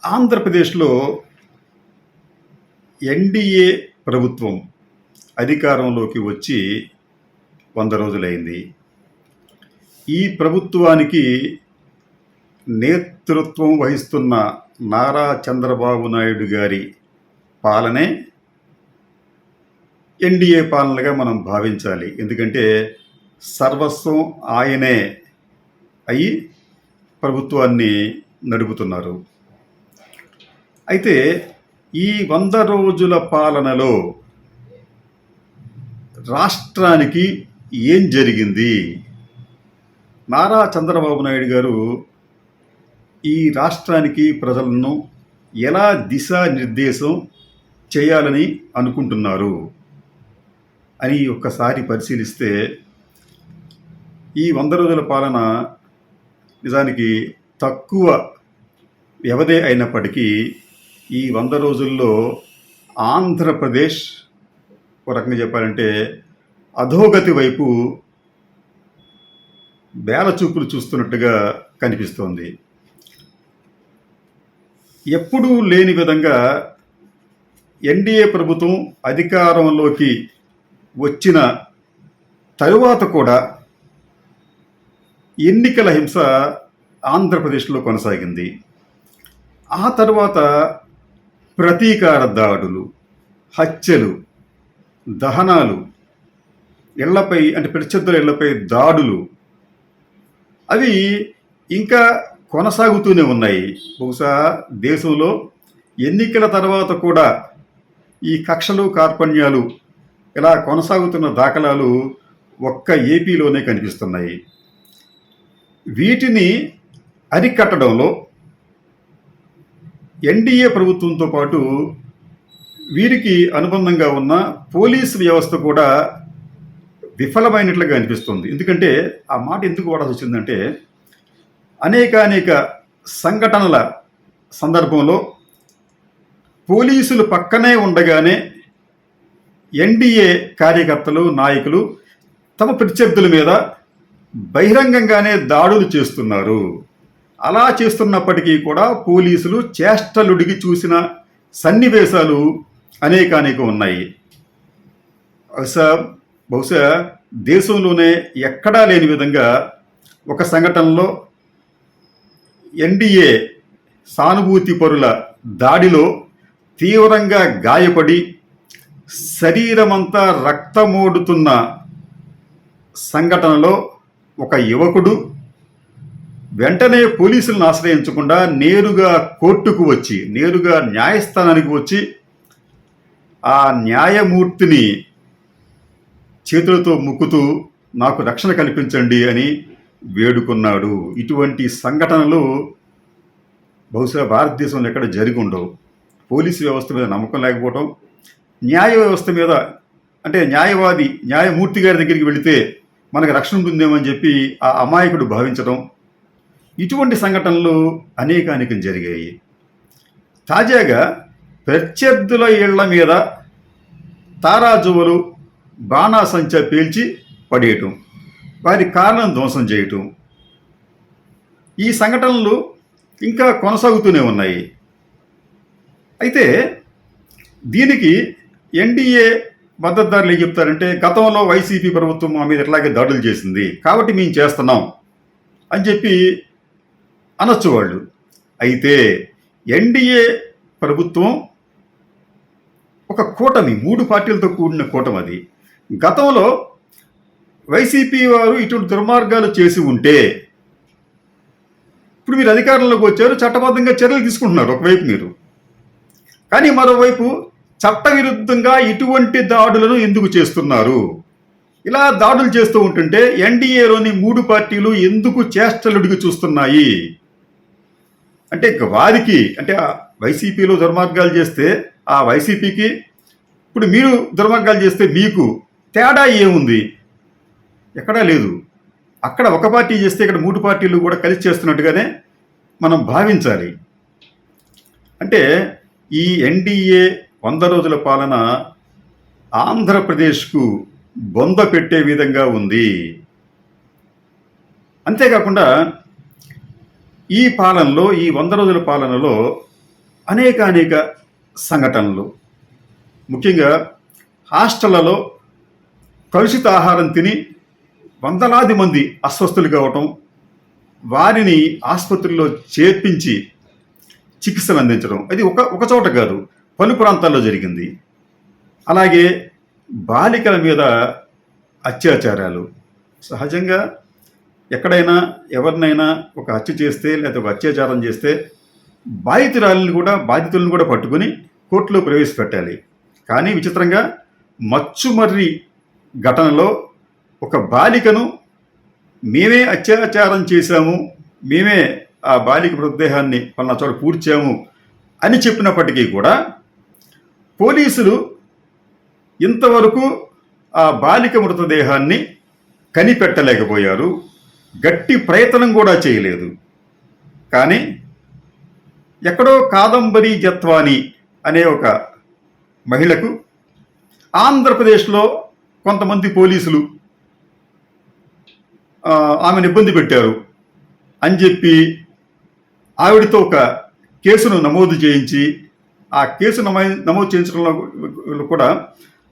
ఆంధ్రప్రదేశ్‌లో ఎన్‌డీఏ ప్రభుత్వం అధికారంలోకి వచ్చి 100 రోజులైంది. ఈ ప్రభుత్వానికి నేతృత్వం వహిస్తున్న నారా చంద్రబాబు నాయుడు గారి పాలనే ఎన్‌డీఏ పాలనగా మనం భావించాలి. ఎందుకంటే సర్వస్వం ఆయనే అయ్యి ప్రభుత్వాన్ని నడుపుతున్నారు. అయితే ఈ 100 రోజుల పాలనలో రాష్ట్రానికి ఏం జరిగింది? నారా చంద్రబాబు నాయుడు గారు ఈ రాష్ట్రానికి ప్రజలను ఎలా దిశానిర్దేశం చేయాలని అనుకుంటున్నారు అని ఒక్కసారి పరిశీలిస్తే ఈ 100 రోజుల పాలన నిజానికి తక్కువ వ్యవధి అయినప్పటికీ ఈ 100 రోజుల్లో ఆంధ్రప్రదేశ్ ఒక రకంగా చెప్పాలంటే అధోగతి వైపు బేలచూపులు చూస్తున్నట్టుగా కనిపిస్తోంది. ఎప్పుడూ లేని విధంగా ఎన్‌డీఏ ప్రభుత్వం అధికారంలోకి వచ్చిన తరువాత కూడా ఎన్నికల హింస ఆంధ్రప్రదేశ్లో కొనసాగింది. ఆ తర్వాత ప్రతీకార దాడులు, హత్యలు, దహనాలు, ఇళ్లపై అంటే ప్రత్యర్థుల ఇళ్లపై దాడులు అవి ఇంకా కొనసాగుతూనే ఉన్నాయి. బహుశా దేశంలో ఎన్నికల తర్వాత కూడా ఈ కక్షలు కార్పణ్యాలు ఇలా కొనసాగుతున్న దాఖలాలు ఒక్క ఏపీలోనే కనిపిస్తున్నాయి. వీటిని అరికట్టడంలో ఎన్‌డీఏ ప్రభుత్వంతో పాటు వీరికి అనుబంధంగా ఉన్న పోలీసు వ్యవస్థ కూడా విఫలమైనట్లుగా అనిపిస్తుంది. ఎందుకంటే ఆ మాట ఎందుకు వాడాల్సి వచ్చిందంటే అనేక సంఘటనల సందర్భంలో పోలీసులు పక్కనే ఉండగానే ఎన్‌డీఏ కార్యకర్తలు, నాయకులు తమ ప్రత్యర్థుల మీద బహిరంగంగానే దాడులు చేస్తున్నారు. అలా చేస్తున్నప్పటికీ కూడా పోలీసులు చేష్టలుడిగి చూసిన సన్నివేశాలు అనేక ఉన్నాయి. బహుశా దేశంలోనే ఎక్కడా లేని విధంగా ఒక సంఘటనలో ఎన్‌డీఏ సానుభూతి పరుల దాడిలో తీవ్రంగా గాయపడి శరీరమంతా రక్తమోడుతున్న సంఘటనలో ఒక యువకుడు వెంటనే పోలీసులను ఆశ్రయించకుండా నేరుగా కోర్టుకు వచ్చి, నేరుగా న్యాయస్థానానికి వచ్చి ఆ న్యాయమూర్తిని చేతులతో ముక్కుతూ నాకు రక్షణ కల్పించండి అని వేడుకున్నాడు. ఇటువంటి సంఘటనలు బహుశా భారతదేశంలో ఎక్కడ జరిగి ఉండవు. పోలీసు వ్యవస్థ మీద నమ్మకం లేకపోవటం, న్యాయ వ్యవస్థ మీద అంటే న్యాయమూర్తి గారి దగ్గరికి వెళితే మనకు రక్షణ ఉంటుందేమని చెప్పి ఆ అమాయకుడు భావించడం, ఇటువంటి సంఘటనలు అనేకం జరిగాయి. తాజాగా ప్రత్యర్థుల ఇళ్ల మీద తారాజువలు, బాణాసంచా పేల్చి పడేయటం, వారి కారణం ధ్వంసం చేయటం, ఈ సంఘటనలు ఇంకా కొనసాగుతూనే ఉన్నాయి. అయితే దీనికి ఎన్‌డీఏ మద్దతుదారులు ఏం చెప్తారంటే గతంలో వైసీపీ ప్రభుత్వం మా మీద ఎట్లాగే దాడులు చేసింది కాబట్టి మేము చేస్తున్నాం అని చెప్పి అనొచ్చు వాళ్ళు. అయితే ఎన్‌డీఏ ప్రభుత్వం ఒక కూటమి, 3 పార్టీలతో కూడిన కూటమి. అది గతంలో వైసీపీ వారు ఇటువంటి దుర్మార్గాలు చేసి ఉంటే ఇప్పుడు మీరు అధికారంలోకి వచ్చారు, చట్టబద్ధంగా చర్యలు తీసుకుంటున్నారు ఒకవైపు మీరు, కానీ మరోవైపు చట్టవిరుద్ధంగా ఇటువంటి దాడులను ఎందుకు చేస్తున్నారు? ఇలా దాడులు చేస్తూ ఉంటుంటే ఎన్‌డీఏలోని 3 పార్టీలు ఎందుకు చేష్టలుడికి చూస్తున్నాయి అంటే వారికి అంటే వైసీపీలో దుర్మార్గాలు చేస్తే ఆ వైసీపీకి, ఇప్పుడు మీరు దుర్మార్గాలు చేస్తే మీకు తేడా ఏముంది? ఎక్కడా లేదు. అక్కడ ఒక పార్టీ చేస్తే ఇక్కడ 3 పార్టీలు కూడా కలిసి చేస్తున్నట్టుగానే మనం భావించాలి. అంటే ఈ ఎన్‌డీఏ 100 రోజుల పాలన ఆంధ్రప్రదేశ్కు బొంద పెట్టే విధంగా ఉంది. అంతేకాకుండా ఈ పాలనలో, ఈ 100 రోజుల పాలనలో అనేక సంఘటనలు, ముఖ్యంగా హాస్టళ్లలో కలుషిత ఆహారం తిని వందలాది మంది అస్వస్థులు కావటం, వారిని ఆసుపత్రుల్లో చేర్పించి చికిత్సలు అందించడం, అది ఒక చోట కాదు, పలు ప్రాంతాల్లో జరిగింది. అలాగే బాలికల మీద అత్యాచారాలు. సహజంగా ఎక్కడైనా ఎవరినైనా ఒక హత్య చేస్తే లేదా ఒక అత్యాచారం చేస్తే బాధితులను కూడా పట్టుకుని కోర్టులో ప్రవేశపెట్టాలి. కానీ విచిత్రంగా మచ్చుమర్రి ఘటనలో ఒక బాలికను మేమే అత్యాచారం చేశాము, మేమే ఆ బాలిక మృతదేహాన్ని పలానా చోట పూడ్చాము అని చెప్పినప్పటికీ కూడా పోలీసులు ఇంతవరకు ఆ బాలిక మృతదేహాన్ని కనిపెట్టలేకపోయారు, గట్టి ప్రయత్నం కూడా చేయలేదు. కానీ ఎక్కడో కాదంబరి జత్వాని అనే ఒక మహిళకు ఆంధ్రప్రదేశ్లో కొంతమంది పోలీసులు ఆమెను ఇబ్బంది పెట్టారు అని చెప్పి ఆవిడతో ఒక కేసును నమోదు చేయించి, ఆ కేసు నమోదు చేయించడంలో కూడా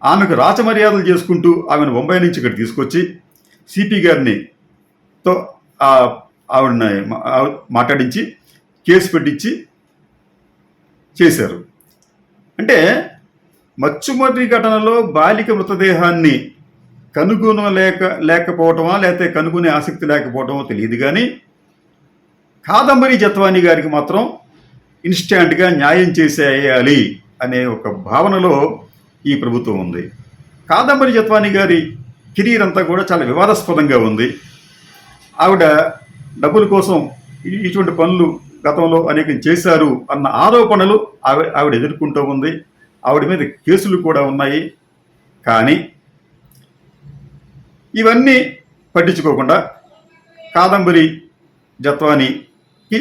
ఆమెకు రాచమర్యాదలు చేసుకుంటూ ఆమెను బొంబాయి నుంచి ఇక్కడ తీసుకొచ్చి సిపి గారితో ఆవిడని మాట్లాడించి కేసు పెట్టించి చేశారు. అంటే మచ్చుమర్రి ఘటనలో బాలిక మృతదేహాన్ని లేకపోవటమా లేకపోతే కనుగొనే ఆసక్తి లేకపోవటమో తెలియదు, కానీ కాదంబరి జత్వాని గారికి మాత్రం ఇన్స్టాంట్గా న్యాయం చేసేయాలి అనే ఒక భావనలో ఈ ప్రభుత్వం ఉంది. కాదంబరి జత్వాని గారి కెరీర్ అంతా కూడా చాలా వివాదాస్పదంగా ఉంది. ఆవిడ డబ్బుల కోసం ఇటువంటి పనులు గతంలో అనేకం చేశారు అన్న ఆరోపణలు ఆవిడ ఎదుర్కొంటూ ఉంది. ఆవిడ మీద కేసులు కూడా ఉన్నాయి. కానీ ఇవన్నీ పట్టించుకోకుండా కాదంబరి జత్వానికి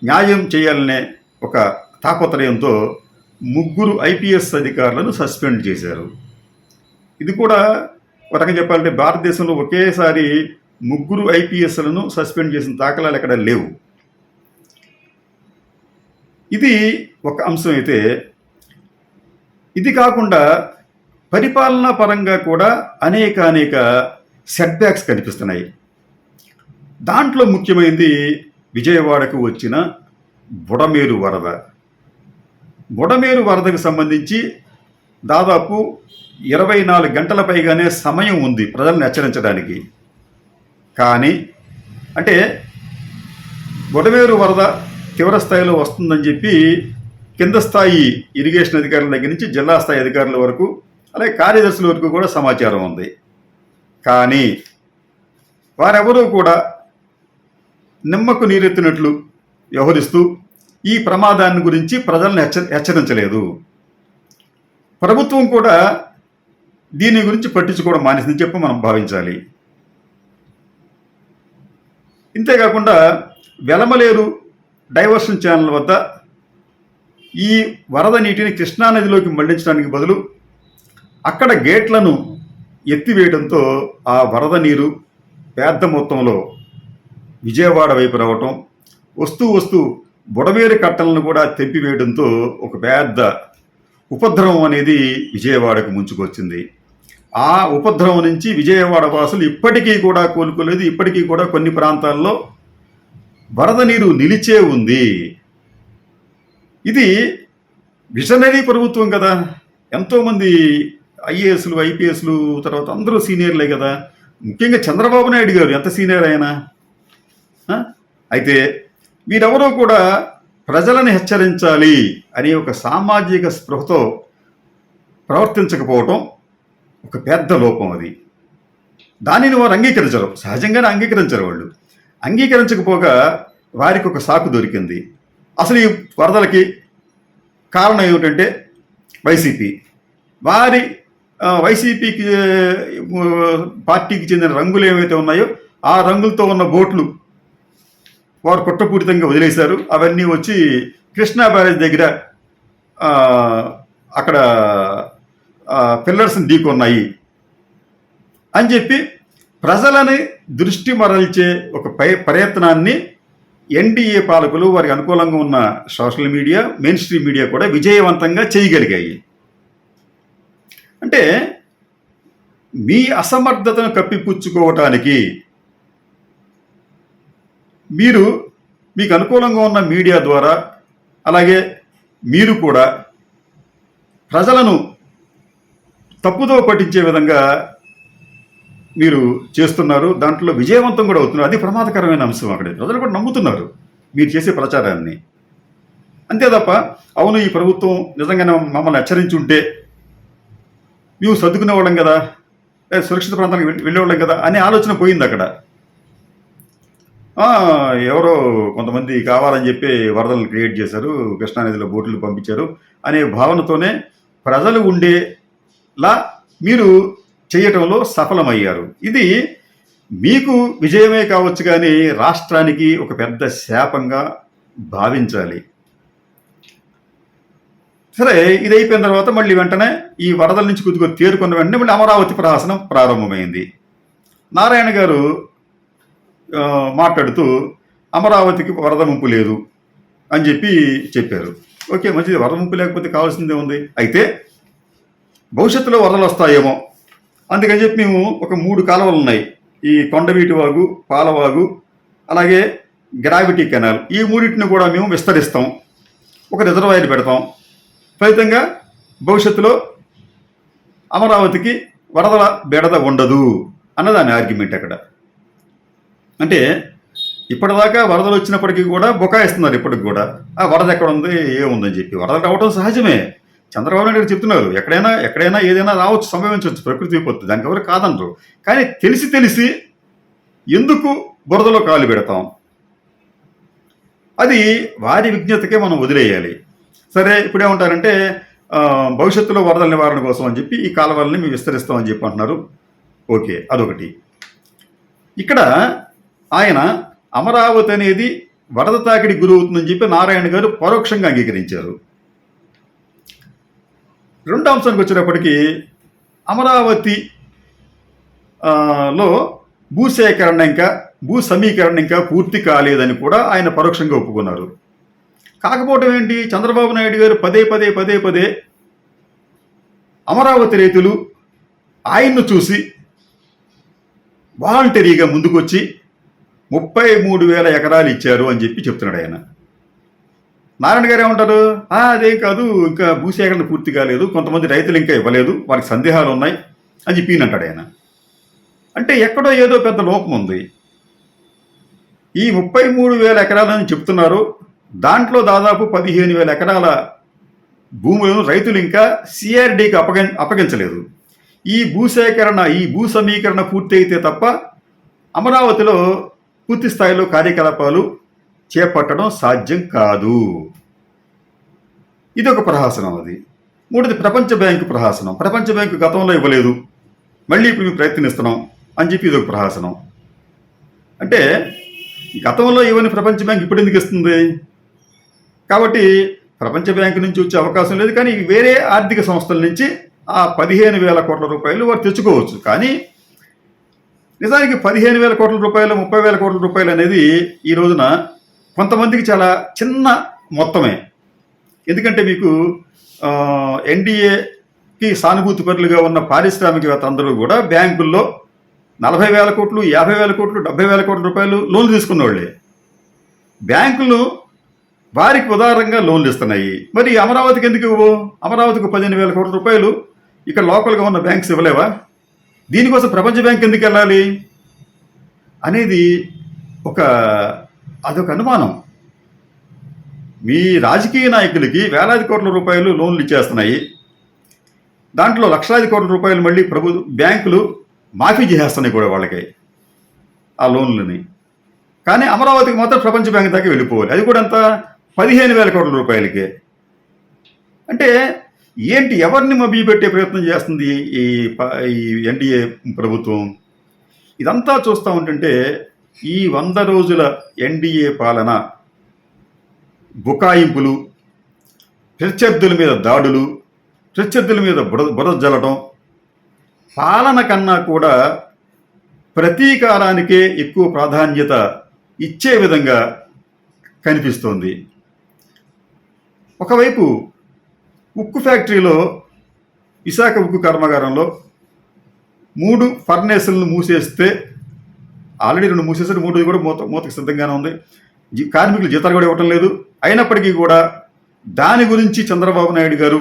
న్యాయం చేయాలనే ఒక తాపత్రయంతో 3 IPS అధికారులను సస్పెండ్ చేశారు. ఇది కూడా ఒక రకంగా చెప్పాలంటే భారతదేశంలో ఒకేసారి 3 IPSలను సస్పెండ్ చేసిన దాఖలాలు ఎక్కడ లేవు. ఇది ఒక అంశం అయితే, ఇది కాకుండా పరిపాలనా పరంగా కూడా అనేక సెట్బ్యాక్స్ కనిపిస్తున్నాయి. దాంట్లో ముఖ్యమైనది విజయవాడకు వచ్చిన బుడమేరు వరద. బుడమేరు వరదకు సంబంధించి దాదాపు 24 గంటల పైగానే సమయం ఉంది ప్రజలను హెచ్చరించడానికి. కానీ అంటే బుడమేరు వరద తీవ్ర స్థాయిలో వస్తుందని చెప్పి కింద స్థాయి ఇరిగేషన్ అధికారుల దగ్గర నుంచి జిల్లా స్థాయి అధికారుల వరకు, అలాగే కార్యదర్శుల వరకు కూడా సమాచారం ఉంది. కానీ వారెవరూ కూడా నిమ్మకు నీరెత్తినట్లు వ్యవహరిస్తూ ఈ ప్రమాదాన్ని గురించి ప్రజలను హెచ్చరించలేదు. ప్రభుత్వం కూడా దీని గురించి పట్టించుకోవడం మానేసిందని చెప్పి మనం భావించాలి. ఇంతేకాకుండా వెలమలేరు డైవర్షన్ ఛానల్ వద్ద ఈ వరద నీటిని కృష్ణానదిలోకి మళ్లించడానికి బదులు అక్కడ గేట్లను ఎత్తివేయడంతో ఆ వరద నీరు పెద్ద మొత్తంలో విజయవాడ వైపు రావటం, వస్తూ బుడమేరు కట్టలను కూడా తెంపివేయడంతో ఒక పెద్ద ఉపద్రవం అనేది విజయవాడకు ముంచుకొచ్చింది. ఆ ఉపద్రవం నుంచి విజయవాడ వాసులు ఇప్పటికీ కూడా కోలుకోలేదు. ఇప్పటికీ కూడా కొన్ని ప్రాంతాల్లో వరద నీరు నిలిచే ఉంది. ఇది విజనరీ ప్రభుత్వం కదా. ఎంతోమంది IASలు IPSలు తర్వాత అందరూ సీనియర్లే కదా. ముఖ్యంగా చంద్రబాబు నాయుడు గారు ఎంత సీనియర్ అయినా. అయితే వీరెవరో కూడా ప్రజలను హెచ్చరించాలి అనే ఒక సామాజిక స్పృహతో ప్రవర్తించకపోవటం ఒక పెద్ద లోపం. అది దానిని వారు అంగీకరించరు, సహజంగానే అంగీకరించరు. వాళ్ళు అంగీకరించకపోగా వారికి ఒక సాకు దొరికింది. అసలు ఈ వరదలకి కారణం ఏమిటంటే వైసీపీ. వారి వైసీపీకి పార్టీకి చెందిన రంగులు ఏవైతే ఉన్నాయో ఆ రంగులతో ఉన్న బోట్లు వారు కుట్రపూరితంగా వదిలేశారు. అవన్నీ వచ్చి కృష్ణా బ్యారేజ్ దగ్గర అక్కడ పిల్లర్స్ని ఢీకొన్నాయి అని చెప్పి ప్రజలని దృష్టి మరల్చే ఒక ప్రయత్నాన్ని ఎన్డీఏ పాలకులు వారికి అనుకూలంగా ఉన్న social media, main stream media కూడా విజయవంతంగా చేయగలిగాయి. అంటే మీ అసమర్థతను కప్పిపుచ్చుకోవటానికి మీకు అనుకూలంగా ఉన్న మీడియా ద్వారా, అలాగే మీరు కూడా ప్రజలను తప్పుదో పట్టించే విధంగా మీరు చేస్తున్నారు. దాంట్లో విజయవంతం కూడా అవుతున్నారు. అది ప్రమాదకరమైన అంశం. అక్కడ ప్రజలు కూడా నమ్ముతున్నారు మీరు చేసే ప్రచారాన్ని. అంతే తప్ప అవును ఈ ప్రభుత్వం నిజంగానే మమ్మల్ని హెచ్చరించుంటే మేము సర్దుకునేవాళ్ళం కదా, సురక్షిత ప్రాంతానికి వెళ్ళేవాళ్ళం కదా అనే ఆలోచన పోయింది అక్కడ. ఎవరో కొంతమంది కావాలని చెప్పి వరదలు క్రియేట్ చేశారు, కృష్ణానదిలో బోట్లు పంపించారు అనే భావనతోనే ప్రజలు ఉండేలా మీరు చేయటంలో సఫలమయ్యారు. ఇది మీకు విజయమే కావచ్చు, కానీ రాష్ట్రానికి ఒక పెద్ద శాపంగా భావించాలి. సరే, ఇది అయిపోయిన తర్వాత మళ్ళీ వెంటనే ఈ వరదల నుంచి కొద్దిగా తేరుకున్న వెంటనే మళ్ళీ అమరావతి ప్రహాసనం ప్రారంభమైంది. నారాయణ గారు మాట్లాడుతూ అమరావతికి వరద ముంపు లేదు అని చెప్పారు. ఓకే, మంచిది, వరద ముంపు లేకపోతే కావాల్సిందే ఉంది. అయితే భవిష్యత్తులో వరదలు వస్తాయేమో అందుకని చెప్పి మేము ఒక 3 కాలువలు ఉన్నాయి, ఈ కొండవీటి వాగు, పాలవాగు, అలాగే గ్రావిటీ కెనాల్, ఈ మూడింటిని కూడా మేము విస్తరిస్తాం, ఒక రిజర్వాయర్ పెడతాం. ఫలితంగా భవిష్యత్తులో అమరావతికి వరదల బెడద ఉండదు అన్నదాని ఆర్గ్యుమెంట్ అక్కడ. అంటే ఇప్పటిదాకా వరదలు వచ్చినప్పటికీ కూడా బుకాయిస్తున్నారు. ఇప్పటికి కూడా ఆ వరద ఎక్కడ ఉంది, ఏముందని చెప్పి. వరదలు రావడం సహజమే. చంద్రబాబు నాయుడు చెప్తున్నారు, ఎక్కడైనా ఏదైనా రావచ్చు, సంభవించవచ్చు, ప్రకృతి విపత్తు, దానికి ఎవరు కాదనరు. కానీ తెలిసి ఎందుకు బురదలో కాలు పెడతాం? అది వారి విజ్ఞతకే మనం వదిలేయాలి. సరే, ఇప్పుడేమంటారంటే భవిష్యత్తులో వరదల నివారణ కోసం అని చెప్పి ఈ కాలువల్ని మేము విస్తరిస్తామని చెప్పి అంటున్నారు. ఓకే, అదొకటి. ఇక్కడ ఆయన అమరావతి అనేది వరద తాకిడి గురవుతుందని చెప్పి నారాయణ గారు పరోక్షంగా అంగీకరించారు. రెండో అంశానికి వచ్చేటప్పటికీ అమరావతి లో భూ సమీకరణ ఇంకా పూర్తి కాలేదని కూడా ఆయన పరోక్షంగా ఒప్పుకున్నారు. కాకపోవడం ఏంటి, చంద్రబాబు నాయుడు గారు పదే అమరావతి రైతులు ఆయన్ను చూసి వాలంటరీగా ముందుకొచ్చి 33,000 ఎకరాలు ఇచ్చారు అని చెప్పి చెప్తున్నాడు ఆయన. నారాయణ గారు ఏమంటారు, అదేం కాదు, ఇంకా భూసేకరణ పూర్తి కాలేదు, కొంతమంది రైతులు ఇంకా ఇవ్వలేదు, వారికి సందేహాలు ఉన్నాయి అని చెప్పి అంటాడు ఆయన. అంటే ఎక్కడో ఏదో పెద్ద లోపం ఉంది. ఈ 33,000 ఎకరాలని చెప్తున్నారు, దాంట్లో దాదాపు 15,000 ఎకరాల భూములను రైతులు ఇంకా సిఆర్డీకి అప్పగించలేదు. ఈ భూ సమీకరణ పూర్తి అయితే తప్ప అమరావతిలో పూర్తి స్థాయిలో కార్యకలాపాలు చేపట్టడం సాధ్యం కాదు. ఇది ఒక ప్రహసనం. అది మూడోది ప్రపంచ బ్యాంకు ప్రహసనం. ప్రపంచ బ్యాంకు గతంలో ఇవ్వలేదు, మళ్ళీ ఇప్పుడు మేము ప్రయత్నిస్తున్నాం అని చెప్పి ఇది ఒక ప్రహసనం. అంటే గతంలో ఇవ్వని ప్రపంచ బ్యాంక్ ఇప్పుడు ఎందుకు ఇస్తుంది? కాబట్టి ప్రపంచ బ్యాంకు నుంచి వచ్చే అవకాశం లేదు, కానీ వేరే ఆర్థిక సంస్థల నుంచి ఆ 15,000 కోట్ల రూపాయలు వారు తెచ్చుకోవచ్చు. కానీ నిజానికి 15,000 కోట్ల రూపాయలు, 30,000 కోట్ల రూపాయలు అనేది ఈ రోజున కొంతమందికి చాలా చిన్న మొత్తమే. ఎందుకంటే మీకు ఎన్డీఏకి సానుభూతిపరులుగా ఉన్న పారిశ్రామికవేత్త అందరూ కూడా బ్యాంకుల్లో 40,000 కోట్లు, 50,000 కోట్లు, 70,000 కోట్ల రూపాయలు లోన్లు తీసుకున్న వాళ్ళే. బ్యాంకులు వారికి ఉదారంగా లోన్లు ఇస్తున్నాయి. మరి అమరావతికి ఎందుకు ఇవ్వవు? అమరావతికి 15,000 కోట్ల రూపాయలు ఇక్కడ లోకల్గా ఉన్న బ్యాంక్స్ ఇవ్వలేవా? దీనికోసం ప్రపంచ బ్యాంక్ ఎందుకు వెళ్ళాలి అనేది అదొక అనుమానం. మీ రాజకీయ నాయకులకి వేలాది కోట్ల రూపాయలు లోన్లు ఇచ్చేస్తున్నాయి, దాంట్లో లక్షలాది కోట్ల రూపాయలు మళ్ళీ బ్యాంకులు మాఫీ చేసేస్తున్నాయి కూడా వాళ్ళకి ఆ లోన్లని. కానీ అమరావతికి మాత్రం ప్రపంచ బ్యాంక్ దాకా వెళ్ళిపోవాలి, అది కూడా అంత 15,000 కోట్ల రూపాయలకే. అంటే ఏంటి, ఎవరిని మభ్యపెట్టే ప్రయత్నం చేస్తుంది ఈ ఎన్డీఏ ప్రభుత్వం? ఇదంతా చూస్తూ ఉంటుంటే ఈ 100 రోజుల ఎన్డీఏ పాలన బుకాయింపులు, ప్రత్యర్థుల మీద దాడులు, ప్రత్యర్థుల మీద బురద జల్లడం, పాలన కన్నా కూడా ప్రతీకారానికే ఎక్కువ ప్రాధాన్యత ఇచ్చే విధంగా కనిపిస్తోంది. ఒకవైపు ఉక్కు ఫ్యాక్టరీలో, విశాఖ ఉక్కు కర్మాగారంలో 3 ఫర్నేసులను మూసేస్తే, ఆల్రెడీ 2 మూసేసారు, 3 కూడా మూతకు సిద్ధంగానే ఉంది. కార్మికులు జీతాలు కూడా ఇవ్వటం లేదు. అయినప్పటికీ కూడా దాని గురించి చంద్రబాబు నాయుడు గారు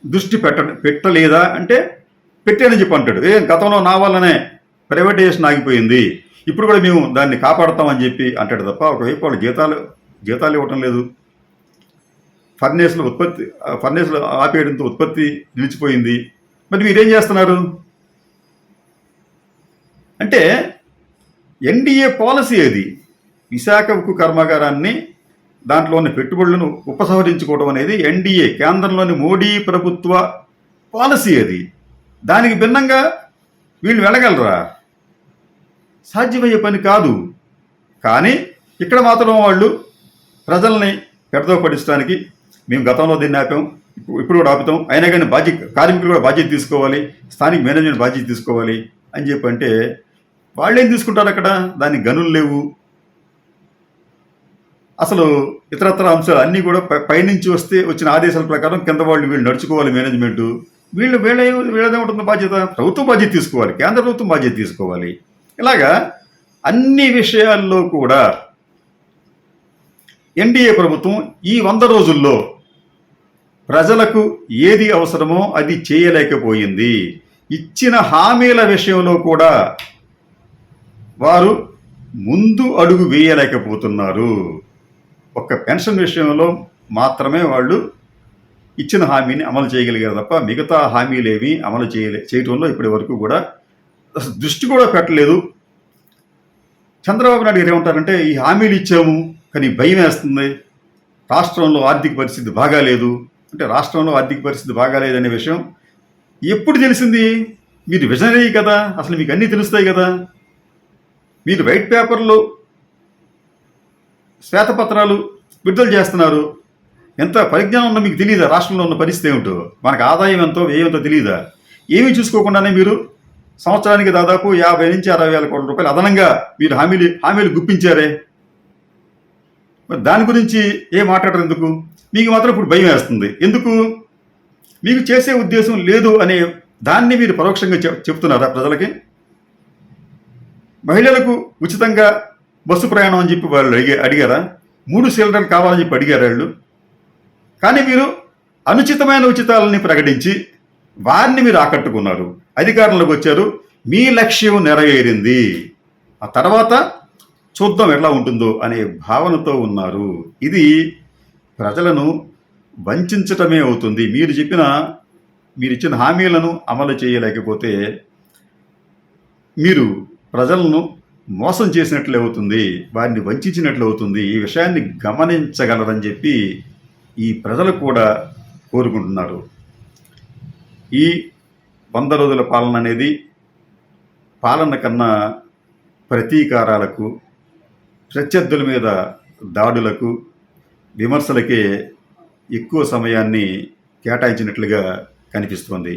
దృష్టి పెట్టలేదా అంటే పెట్టానని చెప్పి అంటాడు. గతంలో నా వల్లనే ప్రైవేటైజేషన్ ఆగిపోయింది, ఇప్పుడు కూడా మేము దాన్ని కాపాడుతామని చెప్పి అంటాడు తప్ప, ఒకవైపు వాళ్ళు జీతాలు ఇవ్వటం లేదు, ఫర్నేసులు ఆపేయడంతో ఉత్పత్తి నిలిచిపోయింది. మరి మీరేం చేస్తున్నారు అంటే ఎన్డీఏ పాలసీ అది. విశాఖ ఉక్కు కర్మాగారాన్ని, దాంట్లో ఉన్న పెట్టుబడులను ఉపసంహరించుకోవడం అనేది ఎన్డీఏ, కేంద్రంలోని మోడీ ప్రభుత్వ పాలసీ అది. దానికి భిన్నంగా వీళ్ళు వెళ్ళగలరా? సాధ్యమయ్యే పని కాదు. కానీ ఇక్కడ మాత్రం వాళ్ళు ప్రజల్ని పెడదో పడించడానికి మేము గతంలో దీన్ని ఆపాం, ఇప్పుడు కూడా ఆపుతాం, అయినా కానీ కార్మికులు కూడా బాధ్యత తీసుకోవాలి, స్థానిక మేనేజ్మెంట్ బాధ్యత తీసుకోవాలి అని చెప్పి అంటే వాళ్ళు ఏం తీసుకుంటారు అక్కడ? దానికి గనులు లేవు. అసలు ఇతరత్ర అంశాలు అన్నీ కూడా పైనుంచి వచ్చిన ఆదేశాల ప్రకారం కింద వీళ్ళు నడుచుకోవాలి మేనేజ్మెంటు. వీళ్ళదేముంటుంది బాధ్యత? ప్రభుత్వం బాధ్యత తీసుకోవాలి, కేంద్ర ప్రభుత్వం బాధ్యత తీసుకోవాలి. ఇలాగా అన్ని విషయాల్లో కూడా ఎన్డీఏ ప్రభుత్వం ఈ 100 రోజుల్లో ప్రజలకు ఏది అవసరమో అది చేయలేకపోయింది. ఇచ్చిన హామీల విషయంలో కూడా వారు ముందు అడుగు వేయలేకపోతున్నారు. ఒక్క పెన్షన్ విషయంలో మాత్రమే వాళ్ళు ఇచ్చిన హామీని అమలు చేయగలిగారు తప్ప మిగతా హామీలేవి అమలు చేయటంలో ఇప్పటి వరకు కూడా దృష్టి కూడా పెట్టలేదు. చంద్రబాబు నాయుడు గారు ఏమంటారంటే, ఈ హామీలు ఇచ్చాము కానీ భయం వేస్తుంది, రాష్ట్రంలో ఆర్థిక పరిస్థితి బాగాలేదు అంటే, రాష్ట్రంలో ఆర్థిక పరిస్థితి బాగాలేదనే విషయం ఎప్పుడు తెలిసింది? మీరు విజనరీ కదా, అసలు మీకు అన్నీ తెలుస్తాయి కదా. మీరు వైట్ పేపర్లు, శ్వేతపత్రాలు విడుదల చేస్తున్నారు. ఎంత పరిజ్ఞానం ఉందో మీకు తెలియదా? రాష్ట్రంలో ఉన్న పరిస్థితి ఏమిటో, మనకు ఆదాయం ఎంతో వ్యయం ఎంతో తెలియదా? ఏమీ చూసుకోకుండానే మీరు సంవత్సరానికి దాదాపు 50 నుంచి 60 వేల కోట్ల రూపాయలు అదనంగా మీరు హామీలు గుప్పించారే. మరి దాని గురించి ఏం మాట్లాడరు ఎందుకు? మీకు మాత్రం ఇప్పుడు భయం వేస్తుంది ఎందుకు? మీకు చేసే ఉద్దేశం లేదు అనే దాన్ని మీరు పరోక్షంగా చెప్తున్నారా ప్రజలకి? మహిళలకు ఉచితంగా బస్సు ప్రయాణం అని చెప్పి వాళ్ళు అడిగారా? 3 సిలిండర్లు కావాలని చెప్పి అడిగారు వాళ్ళు. కానీ మీరు అనుచితమైన ఉచితాలని ప్రకటించి వారిని మీరు ఆకట్టుకున్నారు, అధికారంలోకి వచ్చారు, మీ లక్ష్యం నెరవేరింది, ఆ తర్వాత చూద్దాం ఎలా ఉంటుందో అనే భావనతో ఉన్నారు. ఇది ప్రజలను వంచటమే అవుతుంది. మీరు ఇచ్చిన హామీలను అమలు చేయలేకపోతే మీరు ప్రజలను మోసం చేసినట్లు అవుతుంది, వారిని వంచినట్లు అవుతుంది. ఈ విషయాన్ని గమనించగలరని చెప్పి ఈ ప్రజలు కూడా కోరుకుంటున్నారు. ఈ 100 రోజుల పాలన అనేది పాలన కన్నా ప్రతీకారాలకు, ప్రత్యర్థుల మీద దాడులకు, విమర్శలకే ఎక్కువ సమయాన్ని కేటాయించినట్లుగా కనిపిస్తోంది.